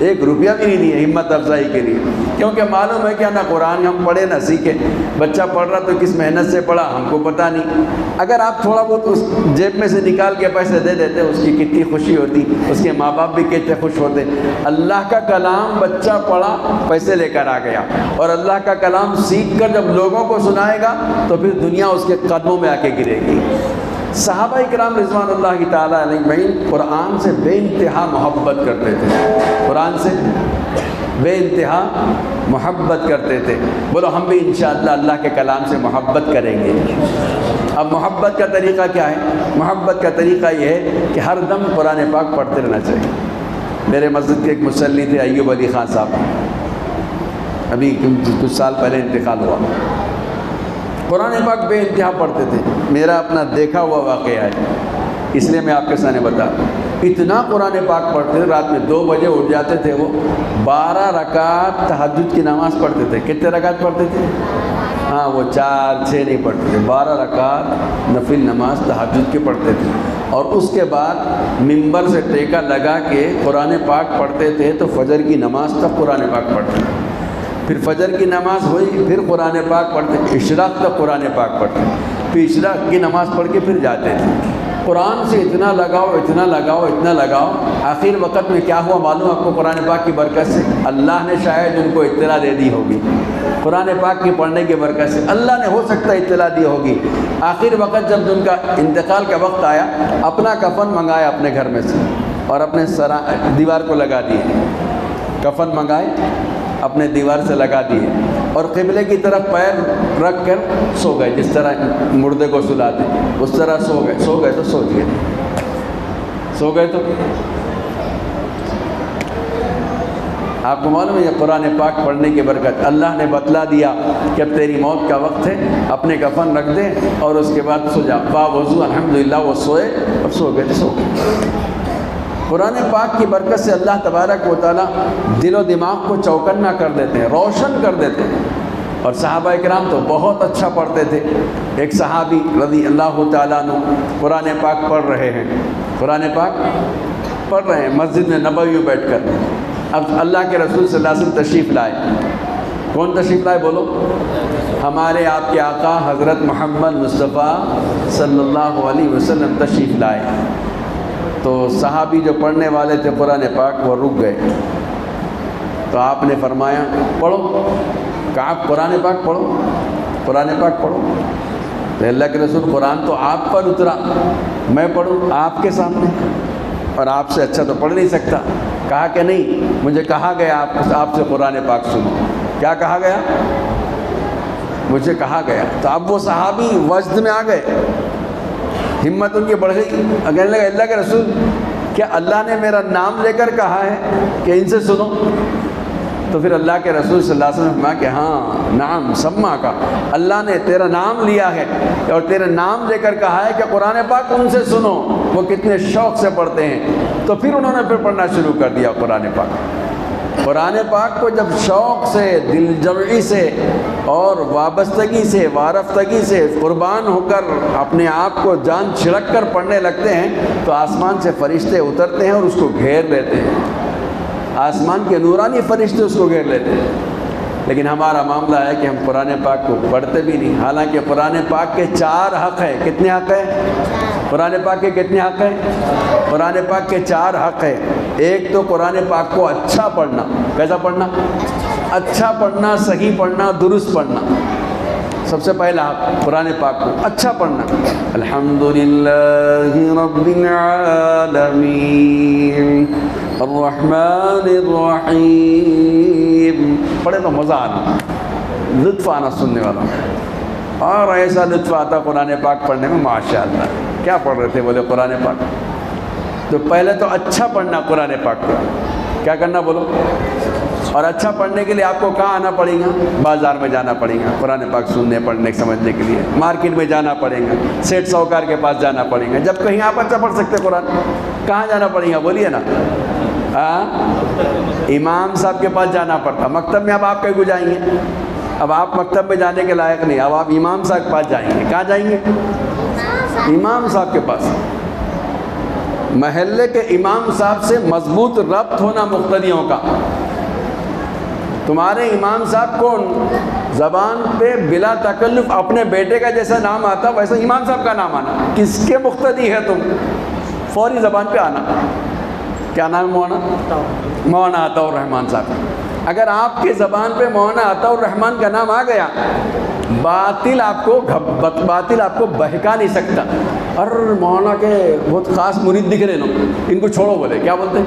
1 روپیہ بھی نہیں دیے ہمت افزائی کے لیے، کیونکہ معلوم ہے کہ نہ قرآن ہم پڑھے نہ سیکھے۔ بچہ پڑھ رہا تو کس محنت سے پڑھا ہم کو پتہ نہیں۔ اگر آپ تھوڑا بہت اس جیب میں سے نکال کے پیسے دے دیتے، اس کی کتنی خوشی ہوتی، اس کے ماں باپ بھی کتنے خوش ہوتے۔ اللہ کا کلام بچہ پڑھا، پیسے لے کر آ گیا، اور اللہ کا کلام سیکھ کر جب لوگوں کو سنائے گا تو پھر دنیا اس کے قدموں میں آ کے گرے گی۔ صحابہ اکرام رضوان اللہ تعالیٰ علیہم قرآن سے بے انتہا محبت کرتے تھے، قرآن سے بے انتہا محبت کرتے تھے۔ بولو ہم بھی انشاءاللہ اللہ کے کلام سے محبت کریں گے۔ اب محبت کا طریقہ کیا ہے؟ محبت کا طریقہ یہ ہے کہ ہر دم قرآن پاک پڑھتے رہنا چاہیے۔ میرے مسجد کے ایک مصلی تھے ایوب علی خان صاحب، ابھی کچھ سال پہلے انتقال ہوا۔ قرآن پاک بے انتہا پڑھتے تھے، میرا اپنا دیکھا ہوا واقعہ ہے، اس لیے میں آپ کے سامنے بتا رہا ہوں۔ اتنا قرآن پاک پڑھتے تھے، رات میں 2 بجے اٹھ جاتے تھے، وہ 12 رکعت تہجد کی نماز پڑھتے تھے۔ کتنے رکعت پڑھتے تھے؟ ہاں، وہ 4 6 نہیں پڑھتے تھے، 12 رکعت نفل نماز تہجد کی پڑھتے تھے، اور اس کے بعد ممبر سے ٹیکا لگا کے قرآن پاک پڑھتے تھے، تو فجر کی نماز تک قرآن پاک پڑھتے تھے، پھر فجر کی نماز ہوئی پھر قرآن پاک پڑھتے، اشراق تک قرآن پاک پڑھتے، پھر اشراق کی نماز پڑھ کے پھر جاتے تھے۔ قرآن سے اتنا لگاؤ، اتنا لگاؤ، اتنا لگاؤ، آخر وقت میں کیا ہوا معلوم آپ کو؟ قرآن پاک کی برکت سے اللہ نے شاید ان کو اطلاع دے دی ہوگی، قرآن پاک کی پڑھنے کی برکت سے اللہ نے ہو سکتا ہے اطلاع دی ہوگی۔ آخر وقت جب ان کا انتقال کا وقت آیا، اپنا کفن منگایا اپنے گھر میں سے، اور اپنے دیوار کو لگا دیے، کفن منگائے اپنے دیوار سے لگا دیے، اور قبلے کی طرف پیر رکھ کر سو گئے، جس طرح مردے کو سلاتے اس طرح سو گئے تو سو گئے تو آپ کو معلوم ہے یہ قرآن پاک پڑھنے کی برکت۔ اللہ نے بتلا دیا کہ اب تیری موت کا وقت ہے، اپنے کفن رکھ دے اور اس کے بعد سو جا، باوضو الحمدللہ وہ سوئے اور سو گئے۔ قرآن پاک کی برکت سے اللہ تبارک و تعالیٰ دل و دماغ کو چوکنا کر دیتے ہیں، روشن کر دیتے ہیں۔ اور صحابہ اکرام تو بہت اچھا پڑھتے تھے۔ ایک صحابی رضی اللہ تعالیٰ عنہ قرآن پاک پڑھ رہے ہیں، قرآن پاک پڑھ رہے ہیں مسجد میں نبوی میں بیٹھ کر۔ اب اللہ کے رسول صلی اللہ علیہ وسلم تشریف لائے۔ کون تشریف لائے بولو؟ ہمارے آپ کے آقا حضرت محمد مصطفیٰ صلی اللہ علیہ وسلم تشریف لائے۔ تو صحابی جو پڑھنے والے تھے قرآن پاک وہ رک گئے۔ تو آپ نے فرمایا پڑھو، کہا آپ قرآن پاک پڑھو، قرآن پاک پڑھو۔ تو اللہ کے رسول قرآن تو آپ پر اترا، میں پڑھوں آپ کے سامنے، اور آپ سے اچھا تو پڑھ نہیں سکتا۔ کہا کہ نہیں، مجھے کہا گیا آپ سے قرآن پاک سنو۔ کیا کہا گیا؟ مجھے کہا گیا۔ تو اب وہ صحابی وجد میں آ گئے، ہمت ان کی بڑھ گئی، کہنے لگا اللہ کے رسول کیا اللہ نے میرا نام لے کر کہا ہے کہ ان سے سنو؟ تو پھر اللہ کے رسول صلی اللہ علیہ وسلم فرمایا کہ ہاں نام سما کا، اللہ نے تیرا نام لیا ہے اور تیرے نام لے کر کہا ہے کہ قرآن پاک ان سے سنو۔ وہ کتنے شوق سے پڑھتے ہیں۔ تو پھر انہوں نے پڑھنا شروع کر دیا قرآن پاک۔ قرآن پاک کو جب شوق سے، دل جمعی سے اور وابستگی سے، وارفتگی سے قربان ہو کر اپنے آپ کو جان چھڑک کر پڑھنے لگتے ہیں تو آسمان سے فرشتے اترتے ہیں اور اس کو گھیر لیتے ہیں۔ آسمان کے نورانی فرشتے اس کو گھیر لیتے ہیں۔ لیکن ہمارا معاملہ ہے کہ ہم قرآن پاک کو پڑھتے بھی نہیں، حالانکہ قرآن پاک کے 4 حق ہیں۔ کتنے حق ہیں؟ قرآن پاک کے کتنے حق ہیں؟ قرآن پاک کے 4 حق ہیں۔ ایک تو قرآن پاک کو اچھا پڑھنا۔ کیسا پڑھنا؟ اچھا پڑھنا، صحیح پڑھنا، درست پڑھنا۔ سب سے پہلا حق قرآن پاک کو اچھا پڑھنا۔ الحمدللہ رب العالمین الرحمن الرحیم، پڑھے تو مزہ آنا، لطف آنا سننے والا، اور ایسا لطف آتا قرآن پاک پڑھنے میں، ماشاءاللہ۔ کیا پڑھ رہے تھے؟ بولے قرآن پاک۔ تو پہلے تو اچھا پڑھنا قرآن پاک کو، کیا کرنا بولو؟ اور اچھا پڑھنے کے لیے آپ کو کہاں آنا پڑے گا؟ بازار میں جانا پڑے گا قرآن پاک سننے پڑھنے سمجھنے کے لیے، مارکیٹ میں جانا پڑے گا، سیٹ ساہوکار کے پاس جانا پڑے گا۔ جب کہیں آپ اچھا پڑھ سکتے قرآن، کہاں جانا پڑے گا بولیے نا؟ امام صاحب کے پاس جانا پڑتا۔ مکتب میں اب آپ کہیں کو جائیں گے؟ اب آپ مکتب میں جانے کے لائق نہیں، اب آپ امام صاحب کے پاس جائیں گے۔ کہاں جائیں گے؟ امام صاحب کے پاس۔ محلے کے امام صاحب سے مضبوط ربط ہونا مقتدیوں کا۔ تمہارے امام صاحب کو زبان پہ بلا تکلف اپنے بیٹے کا جیسا نام آتا ویسا امام صاحب کا نام آنا۔ کس کے مقتدی ہے تم؟ فوری زبان پہ آنا۔ کیا نام ہے مولانا؟ مولانا عطا الرحمن صاحب۔ اگر آپ کے زبان پہ مولانا عطا الرحمن کا نام آ گیا، باطل آپ کو بہکا نہیں سکتا۔ اور مولانا کے بہت خاص مرید دکھ رہے لوگ، ان کو چھوڑو بولے، کیا بولتے ہیں؟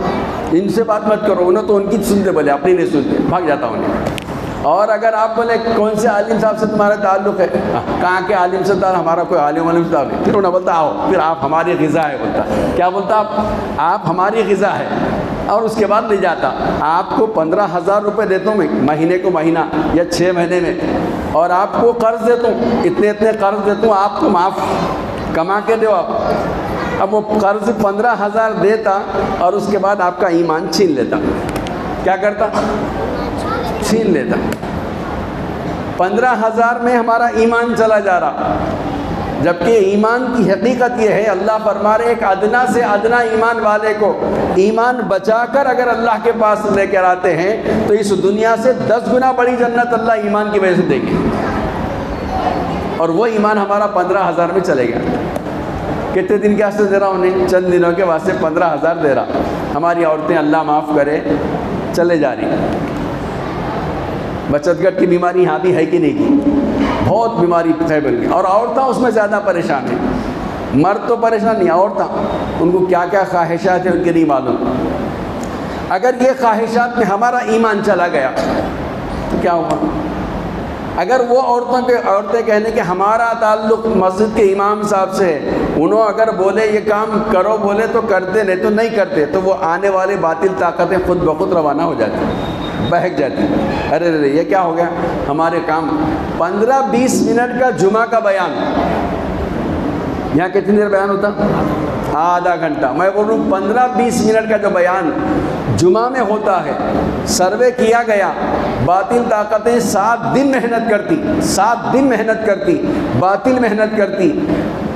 ان سے بات مت کرو، انہیں تو ان کی سنتے بولے، اپنی نہیں سنتے، بھاگ جاتا انہیں۔ اور اگر آپ بولے کون سے عالم صاحب سے تمہارا تعلق ہے؟ کہاں کے عالم سے تعلق؟ ہمارا کوئی عالم سے تعلق، پھر انہیں بولتا آؤ، پھر آپ ہماری غذا ہے بولتا۔ کیا بولتا آپ ہماری غذا ہے، اور اس کے بعد لے جاتا آپ کو 15,000 روپے دیتا ہوں میں مہینے کو مہینہ یا 6 مہینے میں، اور آپ کو قرض دیتا ہوں، اتنے قرض دیتا ہوں، آپ کو معاف کما کے دو آپ۔ اب وہ قرض 15,000 دیتا اور اس کے بعد آپ کا ایمان چھین لیتا۔ کیا کرتا؟ چھین لیتا۔ 15,000 میں ہمارا ایمان چلا جا رہا، جبکہ ایمان کی حقیقت یہ ہے، اللہ فرما رہے ایک ادنا سے ادنا ایمان والے کو ایمان بچا کر اگر اللہ کے پاس لے کر آتے ہیں تو اس دنیا سے 10 گنا بڑی جنت اللہ ایمان کی وجہ سے دے گی۔ اور وہ ایمان ہمارا 15,000 میں چلے گا۔ کتنے دن کے واسطے دے رہا انہیں؟ چند دنوں کے واسطے 15,000 دے رہا۔ ہماری عورتیں اللہ معاف کرے چلے جا رہی۔ بچت گھر کی بیماری یہاں بھی ہے کہ نہیں کی؟ بہت بیماری پھیل گئی، اور عورتیں اس میں زیادہ پریشان ہیں۔ مرد تو پریشان نہیں، عورتیں ان کو کیا کیا خواہشات ہیں ان کے نہیں معلوم۔ اگر یہ خواہشات میں ہمارا ایمان چلا گیا تو کیا ہوگا؟ اگر وہ عورتیں کہنے کہ ہمارا تعلق مسجد کے امام صاحب سے ہے، انہوں اگر بولے یہ کام کرو بولے تو کرتے، نہیں تو نہیں کرتے، تو وہ آنے والے باطل طاقتیں خود بخود روانہ ہو جاتی، بہک جاتی۔ ارے یہ کیا ہو گیا؟ ہمارے کام 15-20 منٹ کا جمعہ کا بیان، یہاں کتنی دیر بیان ہوتا؟ آدھا گھنٹہ۔ میں بول رہا ہوں 15-20 منٹ کا جو بیان جمعہ میں ہوتا ہے، سروے کیا گیا، باطل طاقتیں 7 دن محنت کرتی، 7 دن محنت کرتی، باطل محنت کرتی،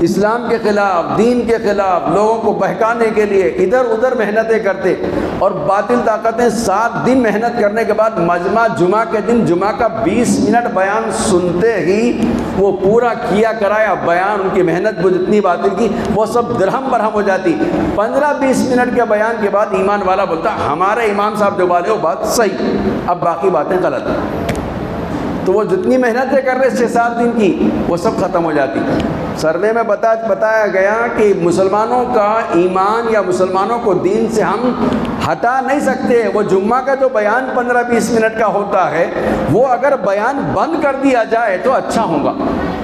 اسلام کے خلاف، دین کے خلاف، لوگوں کو بہکانے کے لیے ادھر ادھر محنتیں کرتے، اور باطل طاقتیں 7 دن محنت کرنے کے بعد مجمع جمعہ کے دن جمعہ کا 20 منٹ بیان سنتے ہی وہ پورا کیا کرایا بیان، ان کی محنت وہ جتنی باطل کی وہ سب درہم برہم ہو جاتی۔ 15-20 منٹ کے بیان کے بعد ایمان والا بولتا ہمارے امام صاحب جو بولے وہ بات صحیح، اب باقی باتیں غلط ہیں۔ تو وہ جتنی محنتیں کر رہے 6-7 دن کی وہ سب ختم ہو جاتی۔ سروے میں بتایا گیا کہ مسلمانوں کا ایمان یا مسلمانوں کو دین سے ہم ہٹا نہیں سکتے۔ وہ جمعہ کا جو بیان 15-20 منٹ کا ہوتا ہے وہ اگر بیان بند کر دیا جائے تو اچھا ہوگا۔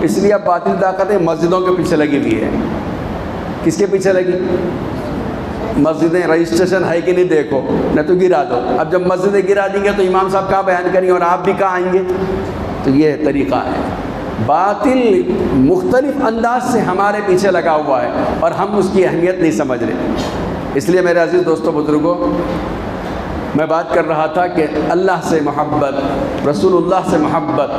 اس لیے اب باطل طاقتیں مسجدوں کے پیچھے لگی ہوئی ہے۔ کس کے پیچھے لگی؟ مسجدیں رجسٹریشن ہے کہ نہیں دیکھو، نہ تو گرا دو۔ اب جب مسجدیں گرا دیں گے تو امام صاحب کہاں بیان کریں گے اور آپ بھی کہاں آئیں گے؟ تو یہ طریقہ ہے، باطل مختلف انداز سے ہمارے پیچھے لگا ہوا ہے اور ہم اس کی اہمیت نہیں سمجھ رہے۔ اس لیے میرے عزیز دوستو بزرگوں، میں بات کر رہا تھا کہ اللہ سے محبت، رسول اللہ سے محبت،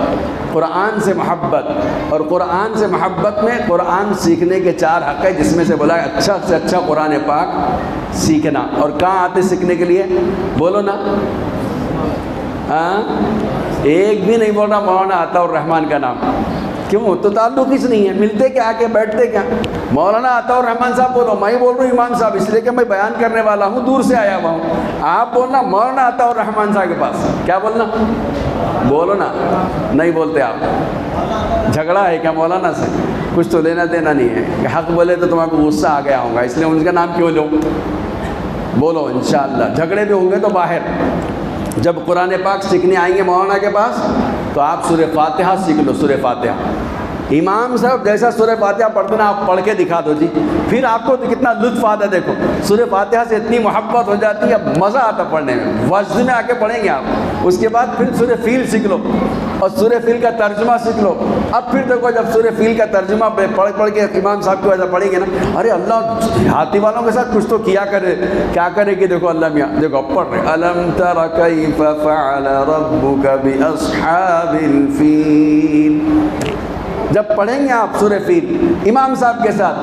قرآن سے محبت، اور قرآن سے محبت میں قرآن سیکھنے کے 4 حق ہے، جس میں سے بولا اچھا سے اچھا قرآن پاک سیکھنا۔ اور کہاں آتے سیکھنے کے لیے؟ بولو نا، ایک بھی نہیں بول رہا مولانا عطا الرحمن کا نام۔ کیوں؟ تو تعلق اس نہیں ہے، ملتے کیا کے بیٹھتے کیا؟ مولانا عطا الرحمن صاحب بولو، میں ہی بول رہا ہوں امام صاحب، اس لیے کہ میں بیان کرنے والا ہوں، دور سے آیا ہوا ہوں۔ آپ بولنا مولانا عطا الرحمن صاحب کے پاس، کیا بولنا؟ بولو نا، نہیں بولتے آپ۔ جھگڑا ہے کیا مولانا سے؟ کچھ تو لینا دینا نہیں ہے کہ حق بولے تو تمہارے کو غصہ آ گیا ہوگا، اس لیے ان کا نام کیوں لو؟ بولو انشاءاللہ۔ جھگڑے بھی ہوں گے تو باہر۔ جب قرآن پاک سیکھنے آئیں گے مولانا کے پاس تو آپ سورہ فاتحہ سیکھ لو، سورہ فاتحہ۔ امام صاحب جیسا سورہ فاتحہ پڑھتے نا، آپ پڑھ کے دکھا دو جی، پھر آپ کو کتنا لطف آتا۔ دیکھو سورہ فاتحہ سے اتنی محبت ہو جاتی ہے، اب مزہ آتا پڑھنے میں، وجد میں آ کے پڑھیں گے آپ۔ اس کے بعد پھر سورہ فیل سیکھ لو اور سورہ فیل کا ترجمہ سیکھ لو۔ اب پھر دیکھو جب سورہ فیل کا ترجمہ پڑھ کے امام صاحب کی وجہ پڑھیں گے نا، ارے اللہ ہاتھی والوں کے ساتھ کچھ تو کیا کرے، کیا کرے کہ دیکھو اللہ میاں دیکھو پڑھ رہے الم تر کیف فعل ربک باصحاب الفیل۔ جب پڑھیں گے آپ سورہ فیل امام صاحب کے ساتھ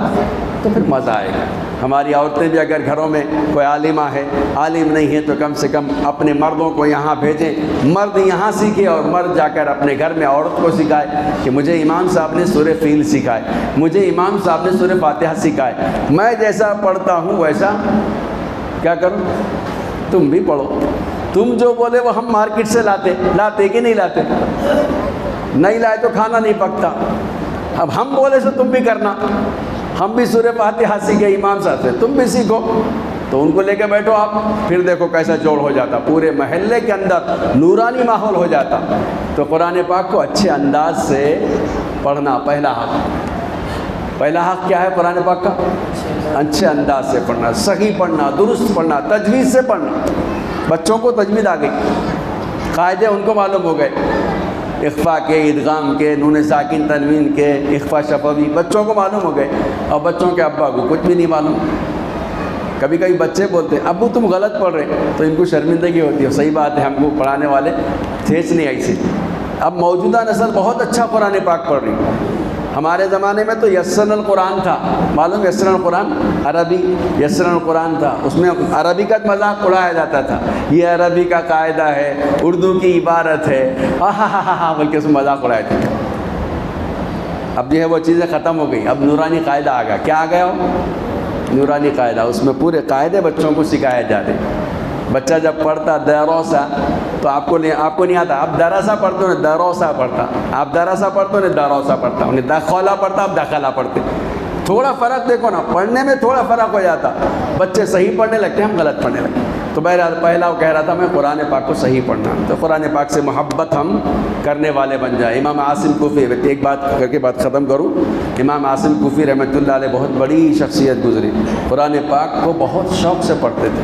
تو پھر مزہ آئے گا۔ ہماری عورتیں بھی اگر گھروں میں کوئی عالمہ ہے، عالم نہیں ہے تو کم سے کم اپنے مردوں کو یہاں بھیجیں، مرد یہاں سیکھے اور مرد جا کر اپنے گھر میں عورت کو سکھائے کہ مجھے امام صاحب نے سورہ فیل سکھائے، مجھے امام صاحب نے سورہ فاتحہ سکھائے، میں جیسا پڑھتا ہوں ویسا کیا کروں، تم بھی پڑھو۔ تم جو بولے وہ ہم مارکیٹ سے لاتے کہ نہیں لاتے؟ نہیں لائے تو کھانا نہیں پکتا۔ اب ہم بولے سے تم بھی کرنا، ہم بھی سورہ فاتحہ سیکھے امام صاحب سے، تم بھی سیکھو۔ تو ان کو لے کے بیٹھو آپ، پھر دیکھو کیسا جوڑ ہو جاتا، پورے محلے کے اندر نورانی ماحول ہو جاتا۔ تو قرآن پاک کو اچھے انداز سے پڑھنا پہلا حق۔ پہلا حق کیا ہے قرآن پاک کا؟ اچھے انداز سے پڑھنا، صحیح پڑھنا، درست پڑھنا، تجوید سے پڑھنا۔ بچوں کو تجوید آ گئی، قاعدے ان کو معلوم ہو گئے، اخفا کے، ادغام کے، نون ساکن تنوین کے، اخفا شفوی بچوں کو معلوم ہو گئے، اور بچوں کے ابا کو کچھ بھی نہیں معلوم۔ کبھی کبھی بچے بولتے ہیں ابو تم غلط پڑھ رہے، تو ان کو شرمندگی ہوتی ہے، صحیح بات ہے، ہم کو پڑھانے والے تھیچ نہیں ایسے۔ اب موجودہ نسل بہت اچھا قرآن پاک پڑھ رہی۔ ہمارے زمانے میں تو یسرن القرآن تھا، معلوم یسرن القرآن، عربی یسرن القرآن تھا، اس میں عربی کا مذاق اڑایا جاتا تھا، یہ عربی کا قاعدہ ہے، اردو کی عبارت ہے، ہاں بلکہ اس میں مذاق اڑایا تھا۔ اب جو ہے وہ چیزیں ختم ہو گئی، اب نورانی قاعدہ آ گیا۔ کیا آ گیا ہو؟ نورانی قاعدہ، اس میں پورے قاعدے بچوں کو سکھائے جا رہے۔ بچہ جب پڑھتا دروسا تو آپ کو نہیں آتا، آپ دراسا پڑھتے ہو، دروسا پڑھتا، آپ دراسا پڑھتے ہو، دروسا پڑھتا، انہیں داخلہ پڑھتا، آپ داخلہ پڑھتے۔ تھوڑا فرق دیکھو نا، پڑھنے میں تھوڑا فرق ہو جاتا، بچے صحیح پڑھنے لگتے، ہم غلط پڑھنے لگتے۔ تو بہرحال پہلا وہ کہہ رہا تھا میں قرآن پاک کو صحیح پڑھنا، تو قرآن پاک سے محبت ہم کرنے والے بن جائیں۔ امام عاصم کوفی، ایک بات کر کے بات ختم کروں، امام عاصم کوفی رحمۃ اللہ علیہ بہت بڑی شخصیت گزری، قرآن پاک کو بہت شوق سے پڑھتے تھے۔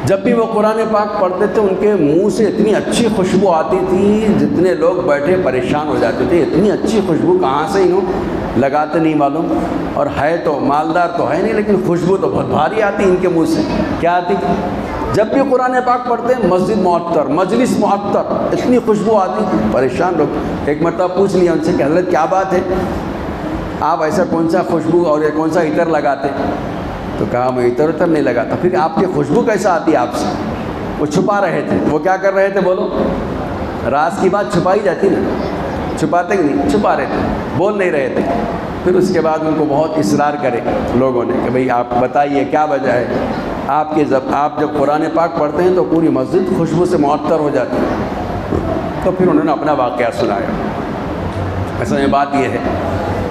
جب بھی وہ قرآن پاک پڑھتے تھے ان کے منہ سے اتنی اچھی خوشبو آتی تھی، جتنے لوگ بیٹھے پریشان ہو جاتے تھے، اتنی اچھی خوشبو کہاں سے انہوں لگاتے نہیں معلوم، اور ہے تو مالدار تو ہے نہیں، لیکن خوشبو تو بہت بھاری آتی ان کے منہ سے۔ کیا آتی؟ جب بھی قرآن پاک پڑھتے ہیں مسجد معطر، مجلس معطر، اتنی خوشبو آتی، پریشان لوگ۔ ایک مرتبہ پوچھ لیا ان سے کہ حضرت کیا بات ہے، آپ ایسا کون سا خوشبو اور یہ کون سا عطر لگاتے؟ تو کہا میں عطر نہیں لگاتا۔ پھر آپ کی خوشبو کیسا آتی ہے آپ سے؟ وہ چھپا رہے تھے۔ وہ کیا کر رہے تھے بولو؟ راز کی بات چھپائی جاتی نا، چھپاتے کہ نہیں؟ چھپا رہے تھے، بول نہیں رہے تھے۔ پھر اس کے بعد ان کو بہت اصرار کرے لوگوں نے کہ بھئی آپ بتائیے کیا وجہ ہے، آپ جب قرآن پاک پڑھتے ہیں تو پوری مسجد خوشبو سے معطر ہو جاتی ہے۔ تو پھر انہوں نے اپنا واقعہ سنایا۔ اصل میں بات یہ ہے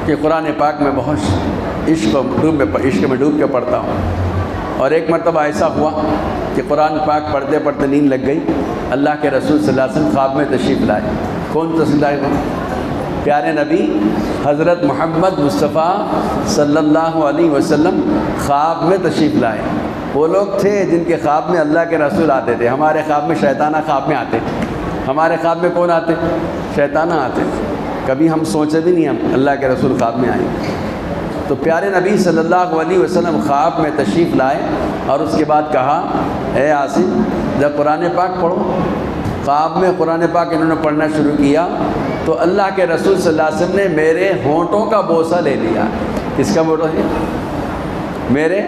کہ قرآن پاک میں بہت عشق میں ڈوب کے پڑھتا ہوں، اور ایک مرتبہ ایسا ہوا کہ قرآن پاک پڑھتے پڑھتے نیند لگ گئی۔ اللہ کے رسول صلی اللہ علیہ وسلم خواب میں تشریف لائے۔ کون تشریف لائے؟ پیارے نبی حضرت محمد مصطفیٰ صلی اللہ علیہ وسلم خواب میں تشریف لائے۔ وہ لوگ تھے جن کے خواب میں اللہ کے رسول آتے تھے۔ ہمارے خواب میں شیطانہ خواب میں آتے، ہمارے خواب میں کون آتے؟ شیطانہ آتے۔ کبھی ہم سوچے بھی نہیں ہم اللہ کے رسول خواب میں آئیں۔ تو پیارے نبی صلی اللہ علیہ وسلم خواب میں تشریف لائے اور اس کے بعد کہا، اے عاصم جب قرآن پاک پڑھو۔ خواب میں قرآن پاک انہوں نے پڑھنا شروع کیا تو اللہ کے رسول صلی اللہ علیہ وسلم نے میرے ہونٹوں کا بوسہ لے لیا۔ کس کا بوسہ ہے؟ میرے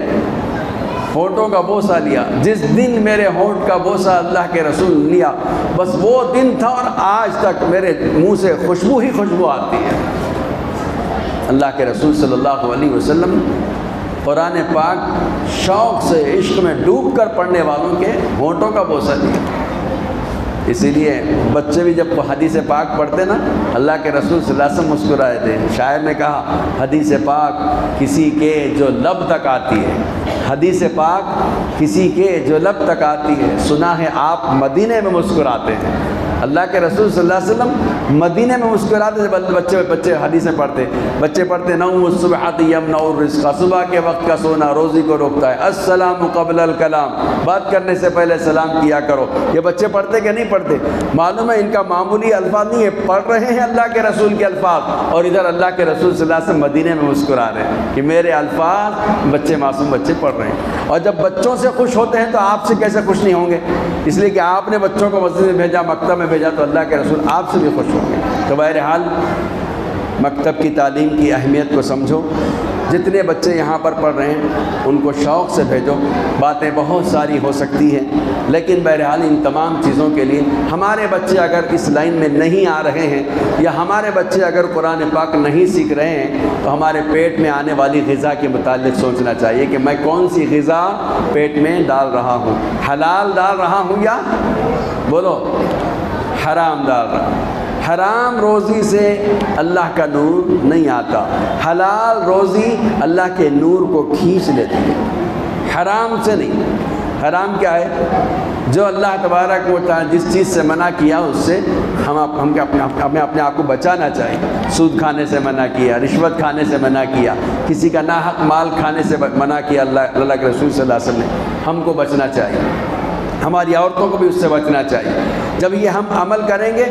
ہونٹوں کا بوسہ لیا۔ جس دن میرے ہونٹ کا بوسہ اللہ کے رسول لیا، بس وہ دن تھا اور آج تک میرے منہ سے خوشبو ہی خوشبو آتی ہے۔ اللہ کے رسول صلی اللہ علیہ وسلم قرآن پاک شوق سے عشق میں ڈوب کر پڑھنے والوں کے ہونٹوں کا بوسہ لیا۔ اسی لیے بچے بھی جب حدیث پاک پڑھتے نا، اللہ کے رسول صلی اللہ علیہ وسلم مسکرائے تھے۔ شاعر نے کہا، حدیث پاک کسی کے جو لب تک آتی ہے، حدیث پاک کسی کے جو لب تک آتی ہے، سنا ہے آپ مدینے میں مسکراتے ہیں۔ اللہ کے رسول صلی اللہ علیہ وسلم مدینے میں مسکراتے تھے۔ بچے حدیثیں پڑھتے، بچے پڑھتے، نوم الصبح یمنع الرزق، صبح کے وقت کا سونا روزی کو روکتا ہے، السلام قبل الکلام، بات کرنے سے پہلے سلام کیا کرو۔ یہ بچے پڑھتے کہ نہیں پڑھتے؟ معلوم ہے ان کا معمولی الفاظ نہیں ہے، پڑھ رہے ہیں اللہ کے رسول کے الفاظ، اور ادھر اللہ کے رسول صلی اللہ علیہ وسلم مدینے میں مسکرا رہے ہیں کہ میرے الفاظ بچے معصوم بچے پڑھ رہے ہیں۔ اور جب بچوں سے خوش ہوتے ہیں تو آپ سے کیسے خوش نہیں ہوں گے؟ اس لیے کہ آپ نے بچوں کو مسجد میں بھیجا، مکتب میں بھیجا، تو اللہ کے رسول آپ سے بھی خوش ہوں گے۔ تو بہرحال مکتب کی تعلیم کی اہمیت کو سمجھو۔ جتنے بچے یہاں پر پڑھ رہے ہیں ان کو شوق سے بھیجو۔ باتیں بہت ساری ہو سکتی ہیں، لیکن بہرحال ان تمام چیزوں کے لیے ہمارے بچے اگر اس لائن میں نہیں آ رہے ہیں، یا ہمارے بچے اگر قرآن پاک نہیں سیکھ رہے ہیں، تو ہمارے پیٹ میں آنے والی غذا کے متعلق سوچنا چاہیے کہ میں کون سی غذا پیٹ میں ڈال رہا ہوں، حلال ڈال رہا ہوں یا بولو حرام ڈال رہا ہوں۔ حرام روزی سے اللہ کا نور نہیں آتا، حلال روزی اللہ کے نور کو کھینچ لیتی ہے، حرام سے نہیں۔ حرام کیا ہے؟ جو اللہ تبارک و تعالی جس چیز سے منع کیا اس سے ہمیں اپنے آپ کو بچانا چاہیے۔ سود کھانے سے منع کیا، رشوت کھانے سے منع کیا، کسی کا ناحق مال کھانے سے منع کیا اللہ کے رسول صلی اللہ علیہ وسلم نے۔ ہم کو بچنا چاہیے، ہماری عورتوں کو بھی اس سے بچنا چاہیے۔ جب یہ ہم عمل کریں گے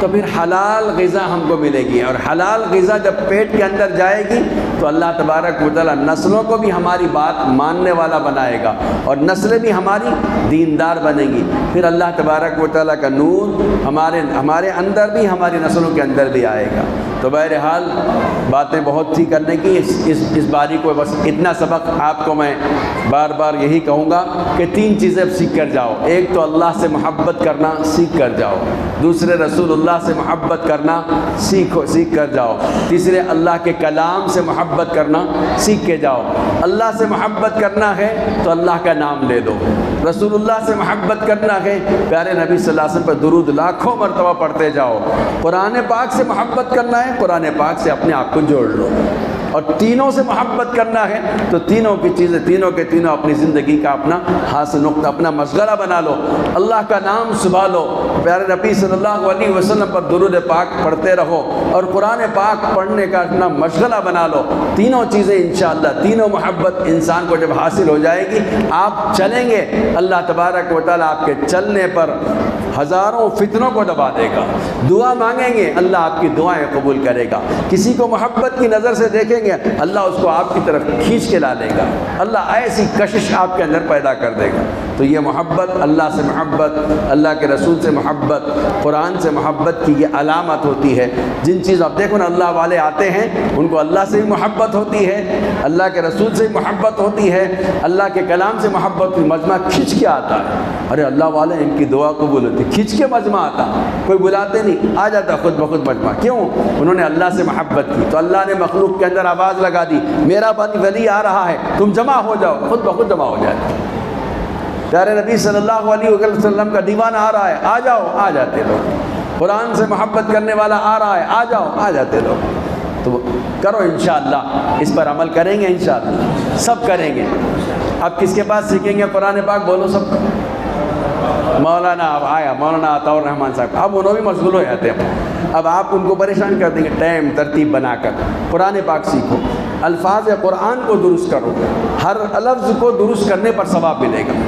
تو پھر حلال غذا ہم کو ملے گی، اور حلال غذا جب پیٹ کے اندر جائے گی تو اللہ تبارک و تعالی نسلوں کو بھی ہماری بات ماننے والا بنائے گا، اور نسلیں بھی ہماری دیندار بنیں گی۔ پھر اللہ تبارک و تعالی کا نور ہمارے اندر بھی، ہماری نسلوں کے اندر بھی آئے گا۔ تو بہرحال باتیں بہت تھی کرنے کی، اس باری کو بس اتنا سبق آپ کو میں بار بار یہی کہوں گا کہ 3 چیزیں سیکھ کر جاؤ۔ ایک تو اللہ سے محبت کرنا سیکھ کر جاؤ، دوسرے رسول اللہ سے محبت کرنا سیکھ کر جاؤ، تیسرے اللہ کے کلام سے محبت کرنا سیکھ کے جاؤ۔ اللہ سے محبت کرنا ہے تو اللہ کا نام لے دو، رسول اللہ سے محبت کرنا ہے پیارے نبی صلی اللہ علیہ وسلم پر درود لاکھوں مرتبہ پڑھتے جاؤ، قرآن پاک سے محبت کرنا ہے قرآن پاک سے اپنے آپ کو جوڑ لو، اور تینوں سے محبت کرنا ہے تو تینوں کی چیزیں تینوں کے تینوں اپنی زندگی کا اپنا خاص نقطہ، اپنا مشغلہ بنا لو، اللہ کا نام سنبھالو، پیارے نبی صلی اللہ علیہ وسلم پر درود پاک پڑھتے رہو، اور قرآن پاک پڑھنے کا اپنا مشغلہ بنا لو۔ تینوں چیزیں انشاءاللہ، تینوں محبت انسان کو جب حاصل ہو جائے گی، آپ چلیں گے، اللہ تبارک و تعالیٰ آپ کے چلنے پر ہزاروں فتنوں کو دبا دے گا۔ دعا مانگیں گے، اللہ آپ کی دعائیں قبول کرے گا۔ کسی کو محبت کی نظر سے دیکھیں گے، اللہ اس کو آپ کی طرف کھینچ کے لا لے گا۔ اللہ ایسی کشش آپ کے اندر پیدا کر دے گا۔ تو یہ محبت، اللہ سے محبت، اللہ کے رسول سے محبت، قرآن سے محبت کی یہ علامت ہوتی ہے۔ جن چیز اب دیکھو نا اللہ والے آتے ہیں ان کو اللہ سے بھی محبت ہوتی ہے، اللہ کے رسول سے بھی محبت ہوتی ہے، اللہ کے کلام سے محبت کی، مجمع کھنچ کے آتا ہے۔ ارے اللہ والے ان کی دعا قبول ہوتی، کھنچ کے مجمع آتا، کوئی بلاتے نہیں، آ جاتا خود بخود مجمع۔ کیوں؟ انہوں نے اللہ سے محبت کی، تو اللہ نے مخلوق کے اندر آواز لگا دی، میرا ولی آ رہا ہے، تم جمع ہو جاؤ، خود بخود جمع ہو جاتے۔ پیارے نبی صلی اللہ علیہ وسلم کا دیوانہ آ رہا ہے، آ جاؤ، آ جاتے لوگ۔ قرآن سے محبت کرنے والا آ رہا ہے، آ جاؤ، آ جاتے لوگ۔ تو کرو انشاءاللہ، اس پر عمل کریں گے انشاءاللہ، سب کریں گے۔ اب کس کے پاس سیکھیں گے قرآن پاک؟ بولو سب۔ مولانا اب آیا، مولانا عطاء الرحمن صاحب، اب انہوں بھی مشغول ہو جاتے ہیں۔ اب آپ ان کو پریشان کر دیں گے، ٹائم ترتیب بنا کر قرآن پاک سیکھو، الفاظ قرآن کو درست کرو، ہر لفظ کو درست کرنے پر ثواب ملے گا،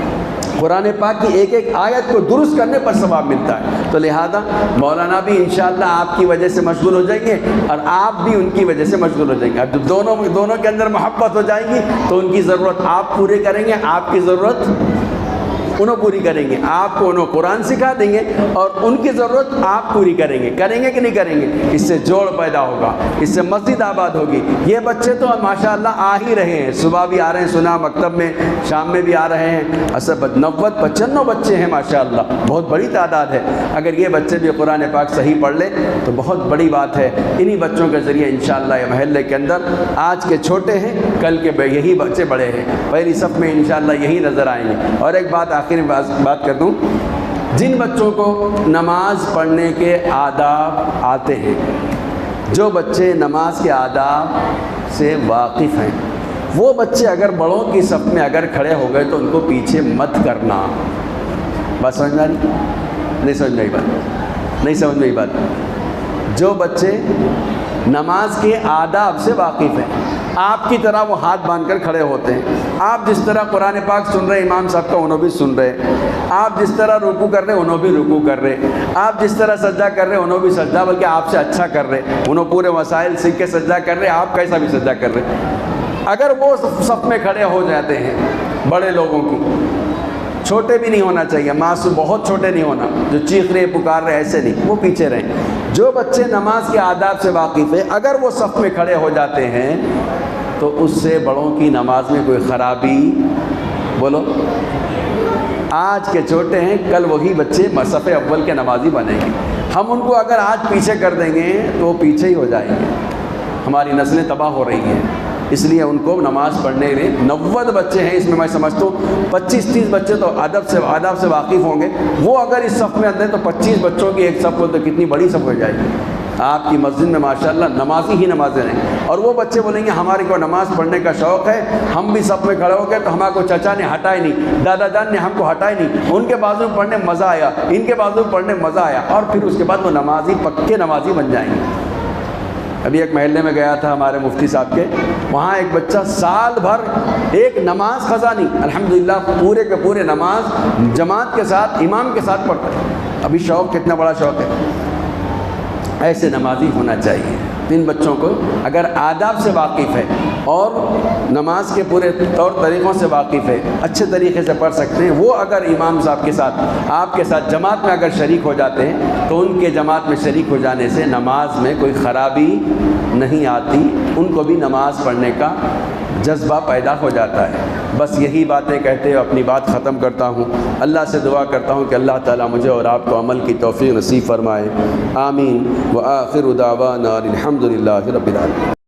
قرآن پاک کی ایک ایک آیت کو درست کرنے پر ثواب ملتا ہے۔ تو لہذا مولانا بھی انشاءاللہ آپ کی وجہ سے مشغول ہو جائیں گے اور آپ بھی ان کی وجہ سے مشغول ہو جائیں گے۔ اب جب دونوں کے اندر محبت ہو جائے گی تو ان کی ضرورت آپ پورے کریں گے، آپ کی ضرورت انہوں پوری کریں گے، آپ کو انہوں قرآن سکھا دیں گے اور ان کی ضرورت آپ پوری کریں گے کہ نہیں کریں گے؟ اس سے جوڑ پیدا ہوگا، اس سے مسجد آباد ہوگی۔ یہ بچے تو ماشاءاللہ آ ہی رہے ہیں، صبح بھی آ رہے ہیں، سنا مکتب میں، شام میں بھی آ رہے ہیں، اصل 90-95 بچے ہیں ماشاءاللہ، بہت بڑی تعداد ہے۔ اگر یہ بچے بھی قرآن پاک صحیح پڑھ لیں تو بہت بڑی بات ہے۔ انہی بچوں کے ذریعے انشاءاللہ یہ محلے کے اندر آج کے چھوٹے ہیں، کل کے یہی بچے بڑے ہیں، پہلی صف میں انشاءاللہ یہی نظر آئیں گے۔ اور ایک بات آخر بات کر دوں، جن بچوں کو نماز پڑھنے کے آداب آتے ہیں، جو بچے نماز کے آداب سے واقف ہیں، وہ بچے اگر بڑوں کی صف میں اگر کھڑے ہو گئے تو ان کو پیچھے مت کرنا۔ بات سمجھ میں آ رہی؟ نہیں سمجھ میں آئی بات؟ نہیں سمجھ میں آئی بات؟ جو بچے نماز کے آداب سے واقف ہیں، آپ کی طرح وہ ہاتھ باندھ کر کھڑے ہوتے ہیں، آپ جس طرح قرآن پاک سن رہے امام صاحب کا انہوں بھی سن رہے، آپ جس طرح رکوع کر رہے انہوں بھی رکوع کر رہے، آپ جس طرح سجدہ کر رہے انہوں بھی سجدہ بلکہ آپ سے اچھا کر رہے، انہوں پورے وسائل سیکھ کے سجدہ کر رہے، آپ کیسا بھی سجدہ کر رہے۔ اگر وہ صف میں کھڑے ہو جاتے ہیں بڑے لوگوں کی، چھوٹے بھی نہیں ہونا چاہیے، معصوم بہت چھوٹے نہیں ہونا، جو چیخ رہے پکار رہے ایسے نہیں، وہ پیچھے رہیں۔ جو بچے نماز کے آداب سے واقف ہیں اگر وہ صف میں کھڑے ہو جاتے ہیں تو اس سے بڑوں کی نماز میں کوئی خرابی، بولو، آج کے چھوٹے ہیں کل وہی بچے صف اول کے نمازی بنیں گے۔ ہم ان کو اگر آج پیچھے کر دیں گے تو وہ پیچھے ہی ہو جائیں گے، ہماری نسلیں تباہ ہو رہی ہیں۔ اس لیے ان کو نماز پڑھنے کے لیے 90 بچے ہیں، اس میں سمجھتا ہوں 25-30 بچے تو آداب سے واقف ہوں گے، وہ اگر اس صف میں اندر تو 25 بچوں کی ایک صف ہو تو کتنی بڑی صف ہو جائے گی۔ آپ کی مسجد میں ماشاءاللہ نمازی ہی نمازیں ہیں، اور وہ بچے بولیں گے ہمارے کو نماز پڑھنے کا شوق ہے، ہم بھی صف میں کھڑے ہو گئے تو ہمارے کو چچا نے ہٹائے نہیں، دادا جان نے ہم کو ہٹائے نہیں، ان کے بازو میں پڑھنے مزہ آیا، ان کے بازو میں پڑھنے مزہ آیا، اور پھر اس کے بعد وہ نمازی پکے نمازی بن جائیں گے۔ ابھی ایک محلے میں گیا تھا ہمارے مفتی صاحب کے، وہاں ایک بچہ سال بھر ایک نماز قضا نہیں، الحمدللہ پورے کے پورے نماز جماعت کے ساتھ امام کے ساتھ پڑھتا ہے۔ ابھی شوق کتنا بڑا شوق ہے، ایسے نمازی ہونا چاہیے۔ ان بچوں کو اگر آداب سے واقف ہے اور نماز کے پورے طور طریقوں سے واقف ہے، اچھے طریقے سے پڑھ سکتے ہیں، وہ اگر امام صاحب کے ساتھ آپ کے ساتھ جماعت میں اگر شریک ہو جاتے ہیں تو ان کے جماعت میں شریک ہو جانے سے نماز میں کوئی خرابی نہیں آتی، ان کو بھی نماز پڑھنے کا جذبہ پیدا ہو جاتا ہے۔ بس یہی باتیں کہتے ہوئے اپنی بات ختم کرتا ہوں۔ اللہ سے دعا کرتا ہوں کہ اللہ تعالیٰ مجھے اور آپ کو عمل کی توفیق نصیب فرمائے، آمین۔ وآخر دعوانا الحمد للہ رب العالمین۔